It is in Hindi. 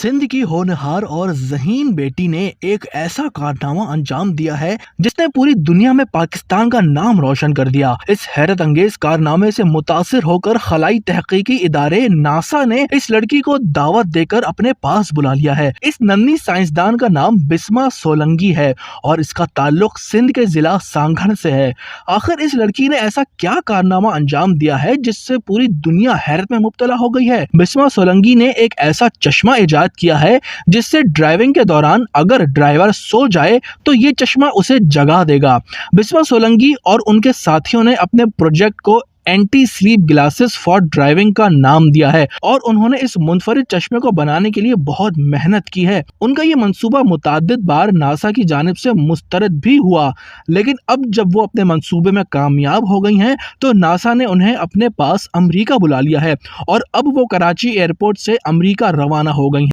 सिंध की होनहार और ज़हीन बेटी ने एक ऐसा कारनामा अंजाम दिया है जिसने पूरी दुनिया में पाकिस्तान का नाम रोशन कर दिया। इस हैरत अंगेज कारनामे से मुतासिर होकर खलाई तहकीकी इदारे नासा ने इस लड़की को दावत देकर अपने पास बुला लिया है। इस नन्ही साइंसदान का नाम बिस्मा सोलंकी है और इसका ताल्लुक सिंध के जिला सांगण से है। आखिर इस लड़की ने ऐसा क्या कारनामा अंजाम दिया है जिससे पूरी दुनिया हैरत में मुब्तला हो गई है। बिस्मा सोलंकी ने एक ऐसा चश्मा इजाद किया है जिससे ड्राइविंग के दौरान अगर ड्राइवर सो जाए तो ये चश्मा उसे जगा देगा। बिस्मा सोलंकी और उनके साथियों ने अपने प्रोजेक्ट को anti sleep glasses for driving का नाम दिया है और उन्होंने इस मुनफरिद चश्मे को बनाने के लिए बहुत मेहनत की है। उनका ये मंसूबा मुताद्दिद बार नासा की जानिब से मुस्तरद भी हुआ, लेकिन अब जब वो अपने मंसूबे में कामयाब हो गई हैं तो नासा ने उन्हें अपने पास अमेरिका बुला लिया है और अब वो कराची एयरपोर्ट से अमेरिका रवाना हो गई हैं।